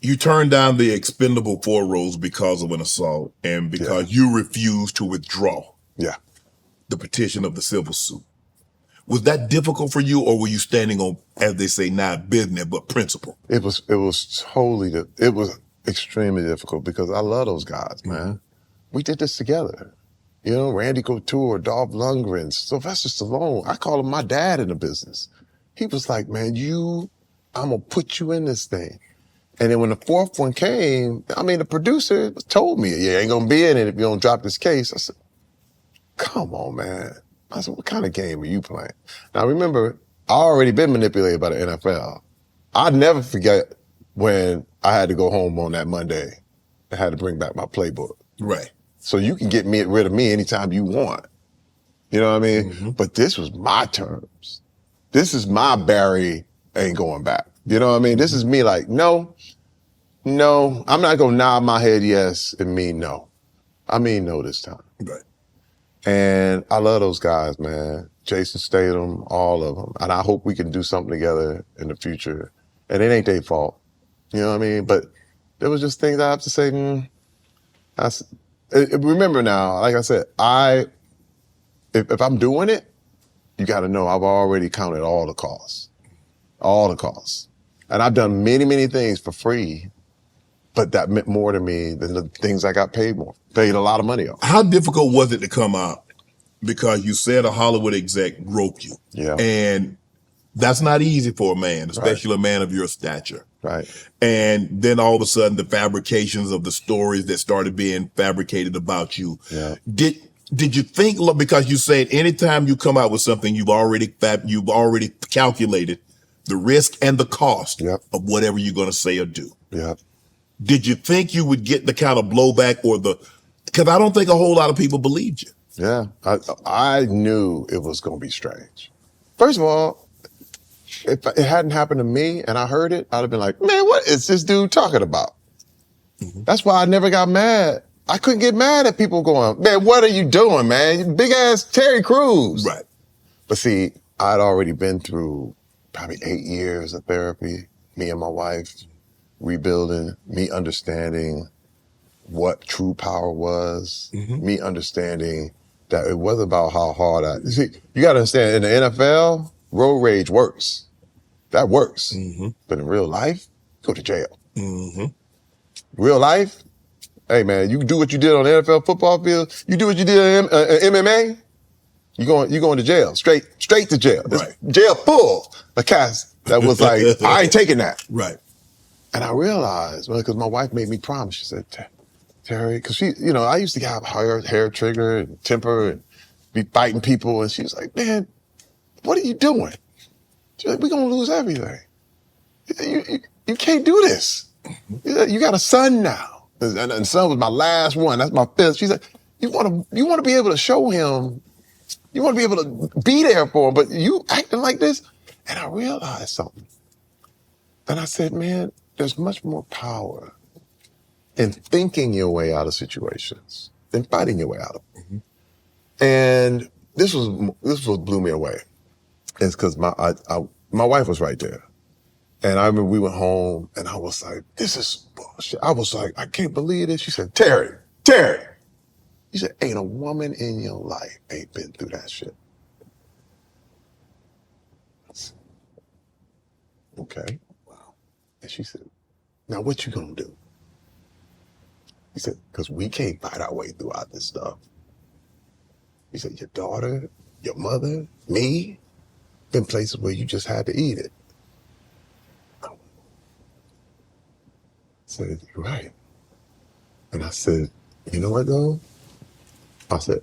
You turned down the expendable 4 roles because of an assault and because you refused to withdraw the petition of the civil suit. Was that difficult for you, or were you standing on, as they say, not business, but principle? It was extremely difficult because I love those guys, man. We did this together. You know, Randy Couture, Dolph Lundgren, Sylvester Stallone. I call him my dad in the business. He was like, man, I'm gonna put you in this thing. And then when the 4th one came, I mean, the producer told me, you ain't gonna be in it if you don't drop this case. I said, come on, man. I said, what kind of game are you playing? Now, remember, I already been manipulated by the NFL. I'd never forget when I had to go home on that Monday. I had to bring back my playbook. Right. So you can get rid of me anytime you want. You know what I mean? But this was my terms. This is my Barry ain't going back. You know what I mean? This is me like, no, I'm not gonna nod my head yes and mean no. I mean no this time. Right. And I love those guys, man. Jason Statham, all of them. And I hope we can do something together in the future. And it ain't their fault. You know what I mean? But there was just things I have to say, remember now, like I said, if I'm doing it, you got to know I've already counted all the costs. All the costs. And I've done many, many things for free, but that meant more to me than the things I got paid a lot of money on. How difficult was it to come out? Because you said a Hollywood exec groped you. Yeah. And that's not easy for a man, especially a man of your stature. Right. And then all of a sudden the fabrications of the stories that started being fabricated about you. Yeah. Did you think, because you said anytime you come out with something, you've already calculated the risk and the cost of whatever you're going to say or do. Yeah. Did you think you would get the kind of blowback because I don't think a whole lot of people believed you. Yeah, I knew it was going to be strange. First of all, if it hadn't happened to me and I heard it, I'd have been like, man, what is this dude talking about? That's why I never got mad. I couldn't get mad at people going, man, what are you doing, man? Big ass Terry Crews. Right. But see, I'd already been through probably 8 years of therapy, me and my wife, rebuilding, me understanding what true power was, me understanding that it wasn't about how hard see, you got to understand, in the NFL, road rage works. That works. But in real life, go to jail. Real life, hey man, you do what you did on the NFL football field, you do what you did in MMA, you going to jail, straight to jail. Right. Jail full of cats that was like, I ain't taking that. Right. And I realized, because my wife made me promise, she said, Terry, because she, I used to have hair trigger and temper and be fighting people. And she was like, man, what are you doing? She's like, we're going to lose everything. You can't do this. You got a son now. And the son was my last one. That's my 5th. She's like, you want to be able to show him, you want to be able to be there for him, but you acting like this? And I realized something. And I said, man, there's much more power in thinking your way out of situations than fighting your way out of them. And this was what blew me away. It's because my wife was right there. And I remember we went home and I was like, this is bullshit. I was like, I can't believe this. She said, Terry. She said, ain't a woman in your life ain't been through that shit. Said, okay. Wow. And she said, now what you gonna do? He said, because we can't fight our way throughout this stuff. He said, your daughter, your mother, me, been places where you just had to eat it. I said, you're right. And I said, you know what though? I said,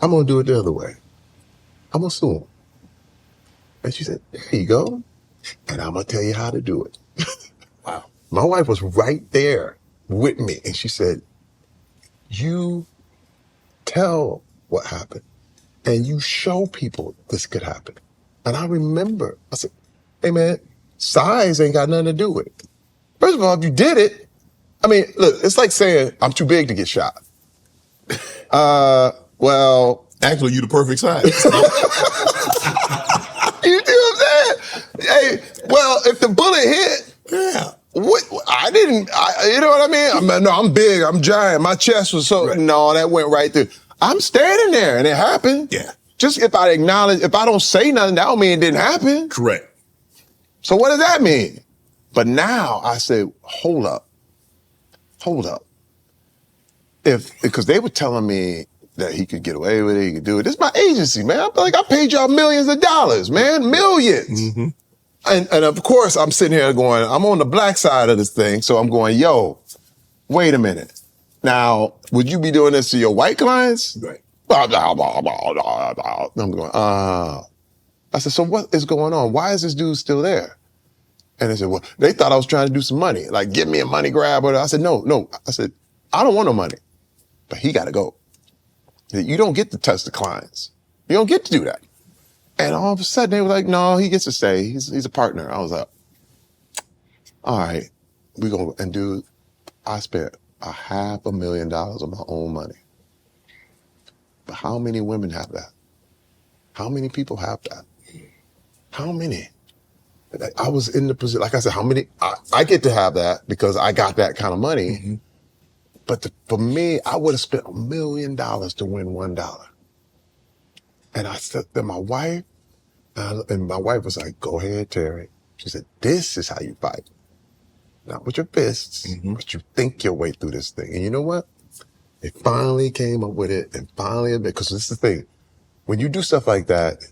I'm gonna do it the other way. I'm gonna sue him. And she said, there you go. And I'm gonna tell you how to do it. Wow. My wife was right there with me. And she said, you tell what happened and you show people this could happen. And I remember, I said, hey man, size ain't got nothing to do with it. First of all, if you did it, I mean, look, it's like saying I'm too big to get shot. Well. Actually, you the perfect size. You see what I'm saying? Hey, well, if the bullet hit, What? You know what I mean? No, I'm big, I'm giant. My chest was so, no, that went right through. I'm standing there and it happened. Yeah. Just if I don't say nothing, that don't mean it didn't happen. Correct. So what does that mean? But now I said, hold up. Because they were telling me that he could get away with it, he could do it. This is my agency, man. I'm like, I paid y'all millions of dollars, man, millions. Mm-hmm. And of course, I'm sitting here going, I'm on the black side of this thing, so I'm going, yo, wait a minute. Now, would you be doing this to your white clients? Right. I'm going, I said, so what is going on? Why is this dude still there? And they said, well, they thought I was trying to do some money, like give me a money grab. I said, no. I said, I don't want no money, but he got to go. You don't get to touch the clients. You don't get to do that. And all of a sudden they were like, no, he gets to stay. He's a partner. I was like, all right, we're going to, and dude, I spent $500,000 of my own money. But how many women have that? How many people have that? How many? I was in the position, like I said, how many? I get to have that because I got that kind of money. Mm-hmm. But for me, I would have spent $1 million to win $1. And I said to my wife, and my wife was like, go ahead, Terry. She said, this is how you fight. Not with your fists, but you think your way through this thing. And you know what? They finally came up with it and finally, because this is the thing. When you do stuff like that,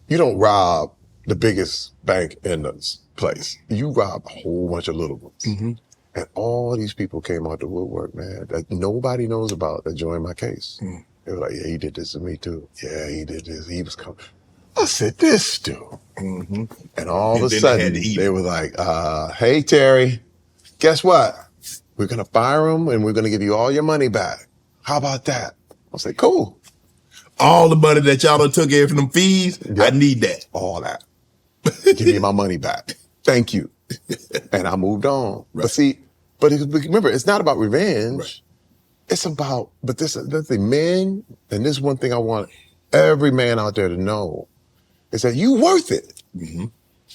you don't rob the biggest bank in the place. You rob a whole bunch of little ones. Mm-hmm. And all these people came out the woodwork, man, that nobody knows about that joined my case. Mm. They were like, yeah, he did this to me too. Yeah, he did this. He was coming. I said, this dude. Mm-hmm. And all of a sudden, they were like, hey, Terry, guess what? We're going to fire him and we're going to give you all your money back. How about that? I said, cool. All the money that y'all done took in from them fees, I need that. All that. Give me my money back. Thank you. And I moved on. Right. But remember, it's not about revenge. Right. It's about, but this thing, men, and this is one thing I want every man out there to know, is that you worth it.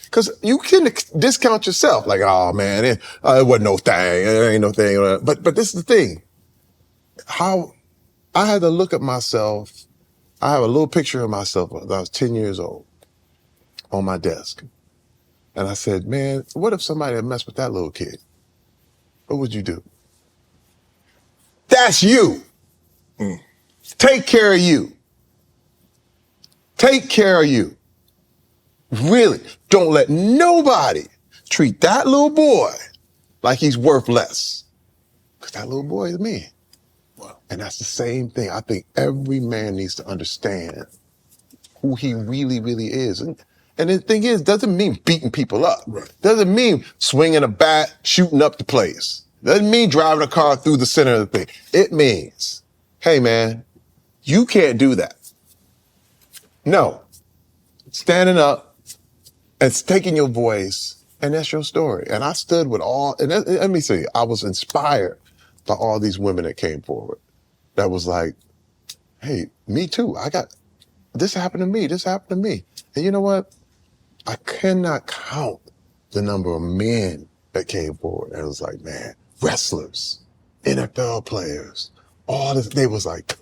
Because you can discount yourself, like, oh man, it wasn't no thing, it ain't no thing. But this is the thing. How I had to look at myself. I have a little picture of myself when I was 10 years old on my desk. And I said, man, what if somebody had messed with that little kid? What would you do? That's you. Mm. Take care of you. Take care of you. Really, don't let nobody treat that little boy like he's worth less. Because that little boy is me. Wow. And that's the same thing. I think every man needs to understand who he really, really is. And the thing is, doesn't mean beating people up. Right. Doesn't mean swinging a bat, shooting up the place. Doesn't mean driving a car through the center of the thing. It means, hey man, you can't do that. No. Standing up and taking your voice, and that's your story. And I stood with let me say, I was inspired by all these women that came forward. That was like, hey, me too. This happened to me. This happened to me. And you know what? I cannot count the number of men that came forward. And it was like, man, wrestlers, NFL players, all this. They was like,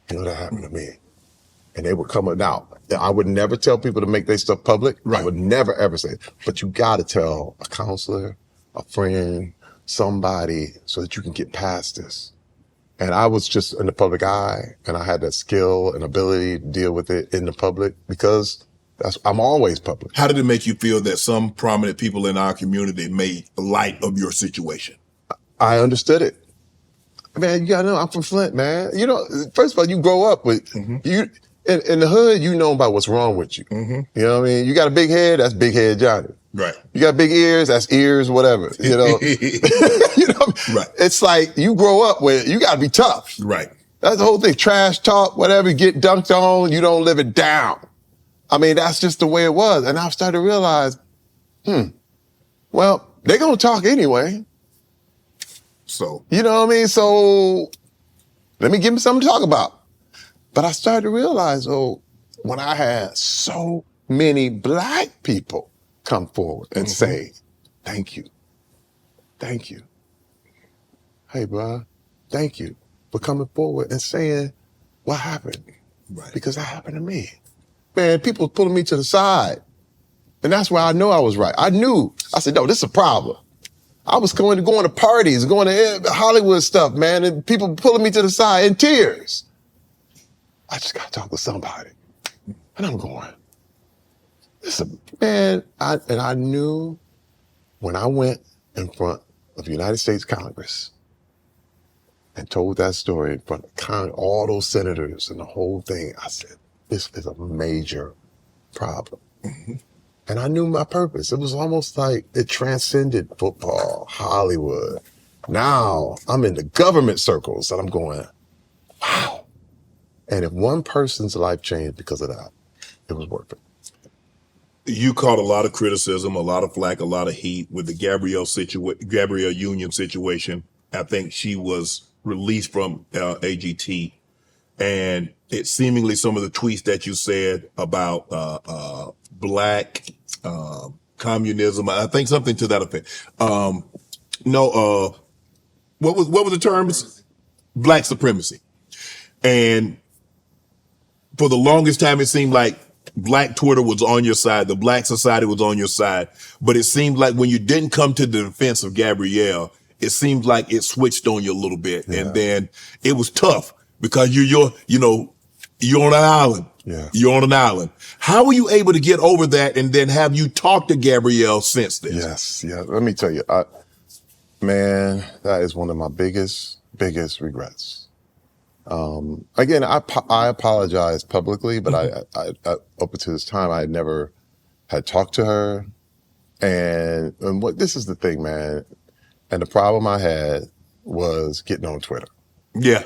you know, that happened to me. And they would come out. I would never tell people to make their stuff public. Right. I would never, ever say it. But you got to tell a counselor, a friend, somebody, so that you can get past this. And I was just in the public eye, and I had that skill and ability to deal with it in the public because I'm always public. How did it make you feel that some prominent people in our community made light of your situation? I understood it. Man, you gotta know, I'm from Flint, man. You know, first of all, you grow up with, you in the hood, you know about what's wrong with you. Mm-hmm. You know what I mean? You got a big head, that's big head Johnny. Right. You got big ears, that's ears, whatever. You know? You know? Right. It's like you grow up with, you gotta be tough. Right. That's the whole thing. Trash talk, whatever, get dunked on, you don't live it down. I mean, that's just the way it was. And I started to realize, well, they're gonna talk anyway. So. You know what I mean? So let me give them something to talk about. But I started to realize, when I had so many black people come forward and say, thank you. thank you. Hey, bro, thank you for coming forward and saying what happened. Right. Because that happened to me. Man, people pulling me to the side. And that's why I know I was right. I knew. I said, no, this is a problem. I was going to parties, going to Hollywood stuff, man, and people pulling me to the side in tears. I just got to talk to somebody. And I'm going, man, I knew when I went in front of the United States Congress and told that story in front of all those senators and the whole thing, I said, this is a major problem. Mm-hmm. And I knew my purpose. It was almost like it transcended football, Hollywood. Now I'm in the government circles and I'm going, wow. And if one person's life changed because of that, it was worth it. You caught a lot of criticism, a lot of flack, a lot of heat with the Gabrielle Union situation. I think she was released from AGT, and it seemingly some of the tweets that you said about black communism. I think something to that effect. What was the terms? Black supremacy. And for the longest time, it seemed like Black Twitter was on your side, the Black society was on your side. But it seemed like when you didn't come to the defense of Gabrielle, it seemed like it switched on you a little bit. Yeah. And then it was tough because you're on an island. Yeah. You're on an island. How were you able to get over that? And then have you talked to Gabrielle since then? Yes. Yeah. Let me tell you, man, that is one of my biggest regrets. Again, I apologize publicly, but I up until this time, I never had talked to her. And this is the thing, man. And the problem I had was getting on Twitter. Yeah.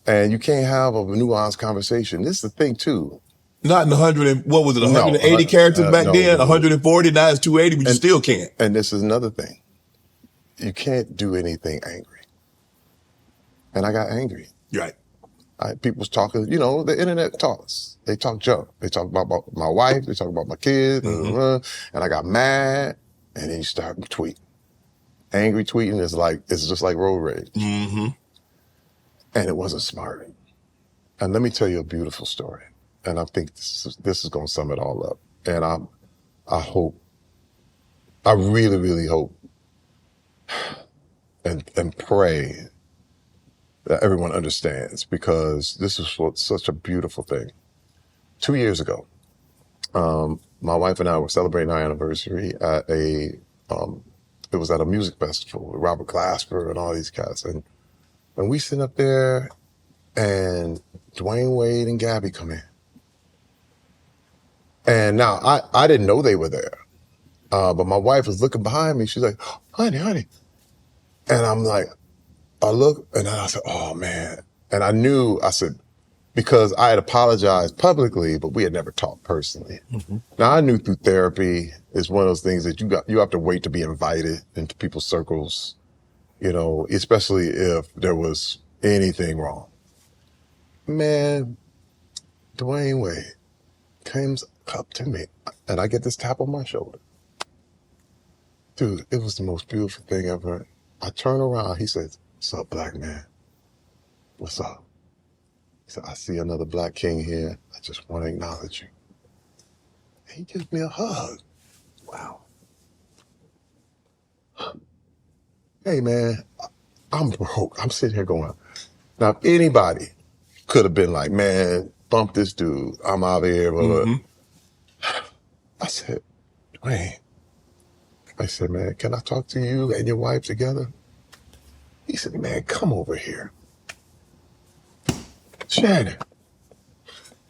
And you can't have a nuanced conversation. This is the thing too. Not in 180 characters back then, 140, now it's 280, but you still can't. And this is another thing. You can't do anything angry. And I got angry. Right. People was talking, the internet talks. They talk junk. They talk about my wife. They talk about my kids. Mm-hmm. And I got mad. And then you start tweeting. Angry tweeting it's just like road rage. Mm-hmm. And it wasn't smart. And let me tell you a beautiful story. And I think this is going to sum it all up. And I really, really hope and pray that everyone understands, because this is such a beautiful thing. 2 years ago, my wife and I were celebrating our anniversary at it was at a music festival with Robert Glasper and all these guys. And we sit up there and Dwayne Wade and Gabby come in. And now I didn't know they were there. But my wife was looking behind me. She's like, honey. And I'm like, I look, and then I said, oh, man. And I said, because I had apologized publicly, but we had never talked personally. Mm-hmm. Now, I knew through therapy, it's one of those things that you have to wait to be invited into people's circles, especially if there was anything wrong. Man, Dwayne Wade comes up to me, and I get this tap on my shoulder. Dude, it was the most beautiful thing ever. I turn around, he says, what's up, black man? What's up? He said, I see another black king here. I just want to acknowledge you. And he gives me a hug. Wow. Hey, man, I'm broke. I'm sitting here going, now, if anybody could have been like, man, bump this dude. I'm out of here. Blah, blah. Mm-hmm. I said, Dwayne. I said, man, can I talk to you and your wife together? He said, man, come over here. Shannon.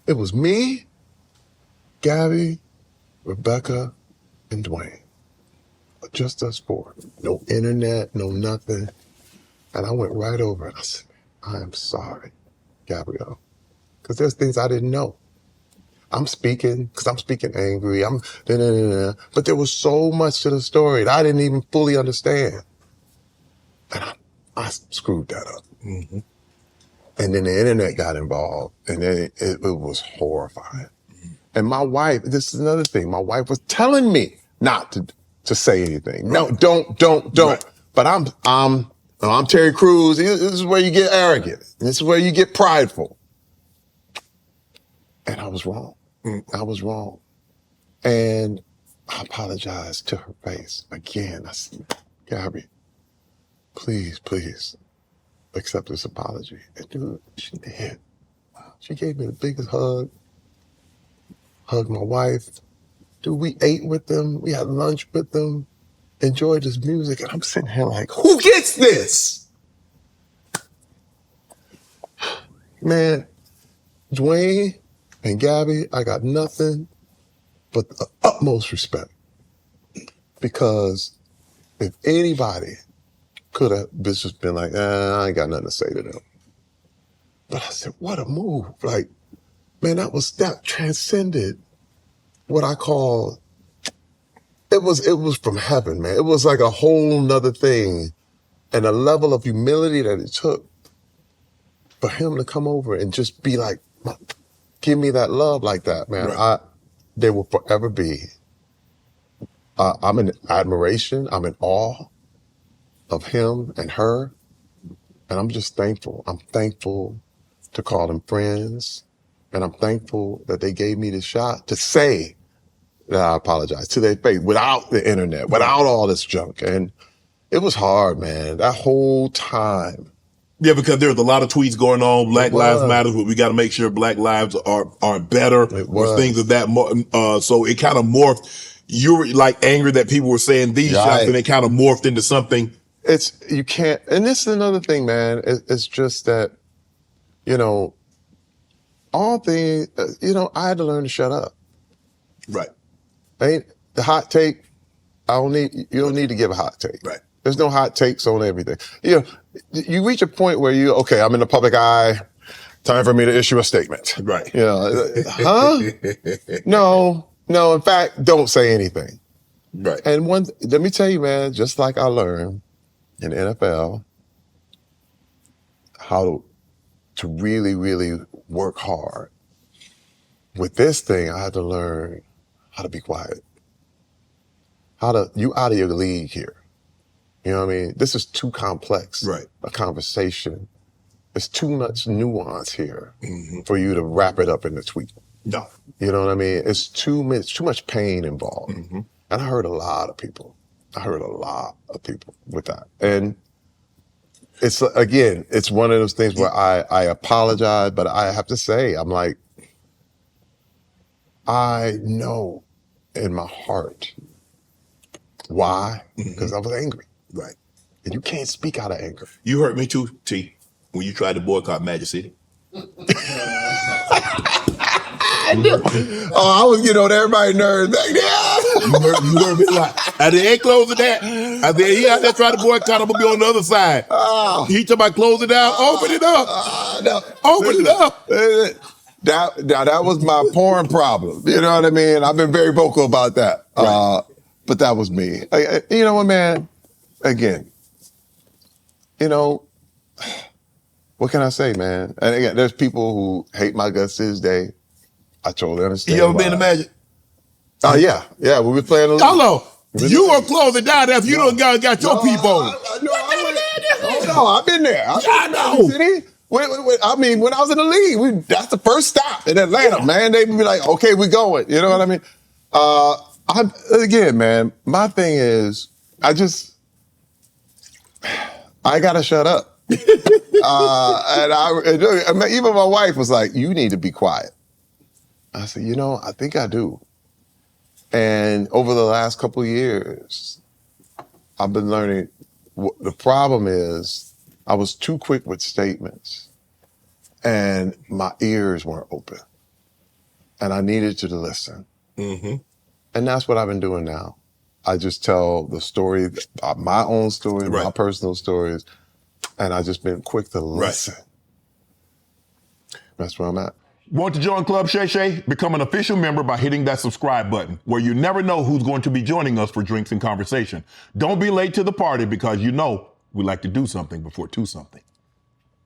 It was me, Gabby, Rebecca, and Dwayne. Just us four. No internet, no nothing. And I went right over and I said, I am sorry, Gabrielle. Because there's things I didn't know. I'm speaking angry. But there was so much to the story that I didn't even fully understand. And I screwed that up. Mm-hmm. And then the internet got involved, and then it was horrifying. Mm-hmm. And my wife, this is another thing, my wife was telling me not to say anything. Right. No, don't. Right. But I'm Terry Crews. This is where you get arrogant. This is where you get prideful. And I was wrong. I was wrong. And I apologized to her face again. I said, Gabby, please accept this apology. And dude, she did. She gave me the biggest hug. Hugged my wife. Dude, we ate with them. We had lunch with them. Enjoyed this music. And I'm sitting here like, who gets this? Man, Dwayne and Gabby, I got nothing but the utmost respect. Because if anybody could have just been like, I ain't got nothing to say to them. But I said, what a move. Like, man, that transcended what I call, it was from heaven, man. It was like a whole nother thing. And a level of humility that it took for him to come over and just be like, give me that love like that, man. Right. They will forever be. I'm in admiration. I'm in awe of him and her. And I'm just thankful. I'm thankful to call them friends. And I'm thankful that they gave me the shot to say that I apologize to their face without the internet, without all this junk. And it was hard, man, that whole time. Yeah, because there's a lot of tweets going on. Black Lives Matter, but we got to make sure Black lives are better or things of that. So it kind of morphed. You were like angry that people were saying these shots, and it kind of morphed into something. You can't, and this is another thing, man. It's just that, all things, I had to learn to shut up. Right. Ain't the hot take, you don't need to give a hot take. Right. There's no hot takes on everything. You reach a point where I'm in the public eye, time for me to issue a statement. Right. Huh? No, in fact, don't say anything. Right. And let me tell you, man, just like I learned in NFL, how to really, really work hard. With this thing, I had to learn how to be quiet. You out of your league here. You know what I mean? This is too complex. Right. A conversation. There's too much nuance here for you to wrap it up in a tweet. No. You know what I mean? It's too much pain involved. And I hurt a lot of people. With that. And it's one of those things where I apologize, but I have to say, I'm like, I know in my heart why, because I was angry. Right. And you can't speak out of anger. You hurt me too, T, when you tried to boycott Magic City. I was getting on everybody's nerves back there. You heard me like, I ain't closing that. I said, he out there trying to boycott, I'm going to be on the other side. He talking about close it down, open it up. Open it up. That was my porn problem. You know what I mean? I've been very vocal about that. Right. But that was me. You know what, man? Again, what can I say, man? And again, there's people who hate my guts to this day. I totally understand. You ever been to Magic? Oh, yeah. Yeah, we were playing a little. Hello. You gonna close it down after you don't got your people. No, I've been there. I know. City. I mean, when I was in the league, that's the first stop in Atlanta, man. They'd be like, okay, we going. You know what I mean? Again, man, my thing is, I gotta shut up. And even my wife was like, you need to be quiet. I said, I think I do. And over the last couple of years, I've been learning, the problem is I was too quick with statements and my ears weren't open and I needed to listen. And that's what I've been doing now. I just tell the story, my own story, my personal stories, and I've just been quick to listen. That's where I'm at. Want to join Club Shay Shay? Become an official member by hitting that subscribe button, where you never know who's going to be joining us for drinks and conversation. Don't be late to the party because we like to do something before two something.